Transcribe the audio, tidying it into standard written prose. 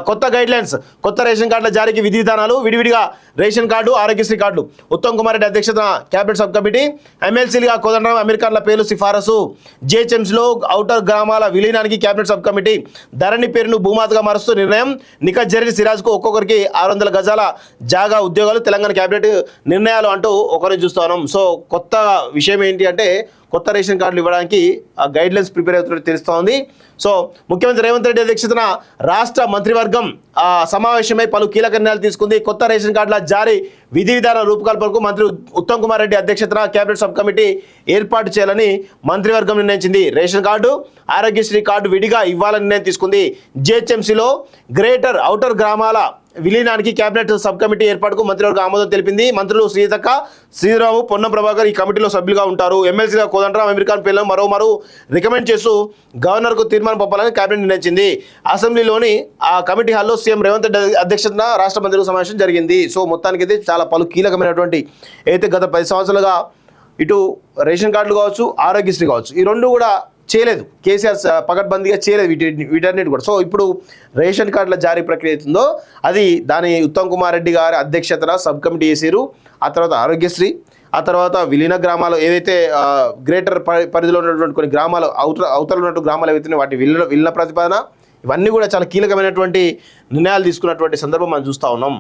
కొత్త గైడ్లైన్స్, కొత్త రేషన్ కార్డుల జారీకి విధి విధానాలు, విడివిడిగా రేషన్ కార్డు, ఆరోగ్యశ్రీ కార్డులు. ఉత్తమ్ కుమార్ రెడ్డి అధ్యక్షతన కేబినెట్ సబ్ కమిటీ. ఎమ్మెల్సీలుగా కోదండరాం, అమీర్ ఖాన్ల పేర్లు సిఫారసు. జిహెచ్ఎంసీలో ఔటర్ గ్రామాల విలీనానికి కేబినెట్ సబ్ కమిటీ. ధరణి పేరును భూమాతగా మారుస్తూ నిర్ణయం. నిఖత్ జరీన్, సిరాజ్కు ఒక్కొక్కరికి 600 గజాల జాగా ఉద్యోగాలు. తెలంగాణ కేబినెట్ నిర్ణయాలు అంటూ ఒకరిని చూస్తున్నాం. సో కొత్త విషయం ఏంటి అంటే కొత్త రేషన్ కార్డులు ఇవ్వడానికి గైడ్లైన్స్ ప్రిపేర్ అవుతున్నట్టు తెలుస్తూ ఉంది. సో ముఖ్యమంత్రి రేవంత్ రెడ్డి అధ్యక్షతన రాష్ట్ర మంత్రివర్గం సమావేశమై పలు కీలక నిర్ణయాలు తీసుకుంది. కొత్త రేషన్ కార్డుల జారీ విధి విధాన రూపకల్పనకు మంత్రి ఉత్తమ్ కుమార్ రెడ్డి అధ్యక్షతన కేబినెట్ సబ్ కమిటీ ఏర్పాటు చేయాలని మంత్రివర్గం నిర్ణయించింది. రేషన్ కార్డు, ఆరోగ్యశ్రీ కార్డు విడిగా ఇవ్వాలని నిర్ణయం తీసుకుంది. జిహెచ్ఎంసీలో గ్రేటర్ ఔటర్ గ్రామాల విలీనానికి కేబినెట్ సబ్ కమిటీ ఏర్పాటుకు మంత్రివర్గం ఆమోదం తెలిపింది. మంత్రులు శ్రీతక్క, శ్రీరాము, పొన్నం ప్రభాకర్ ఈ కమిటీలో సభ్యులుగా ఉంటారు. ఎమ్మెల్సీగా కోదండరాం, అమీర్ ఖాన్ పేర్లను మరో రికమెండ్ చేస్తూ గవర్నర్కు తీర్మానం పంపాలని కేబినెట్ నిర్ణయించింది. అసెంబ్లీలోని ఆ కమిటీ హాల్లో సీఎం రేవంత్ రెడ్డి అధ్యక్షతన రాష్ట్ర మంత్రుల సమావేశం జరిగింది. సో మొత్తానికైతే చాలా పలు కీలకమైనటువంటి అయితే గత 10 సంవత్సరాలుగా ఇటు రేషన్ కార్డులు కావచ్చు, ఆరోగ్యశ్రీ కావచ్చు, ఈ రెండు కూడా చేయలేదు. కేసీఆర్ పకడ్బందీగా చేయలేదు వీటన్నిటి కూడా. సో ఇప్పుడు రేషన్ కార్డుల జారీ ప్రక్రియ అవుతుందో అది దాని ఉత్తమ్ కుమార్ రెడ్డి గారి అధ్యక్షతన సబ్ కమిటీ చేసారు. ఆ తర్వాత ఆరోగ్యశ్రీ, ఆ తర్వాత విలీన గ్రామాలు ఏదైతే గ్రేటర్ పరిధిలో ఉన్నటువంటి కొన్ని గ్రామాలు అవతల ఉన్నటువంటి గ్రామాలు ఏవైతే వాటి విలీన ప్రతిపాదన, ఇవన్నీ కూడా చాలా కీలకమైనటువంటి నిర్ణయాలు తీసుకున్నటువంటి సందర్భం మనం చూస్తూ ఉన్నాం.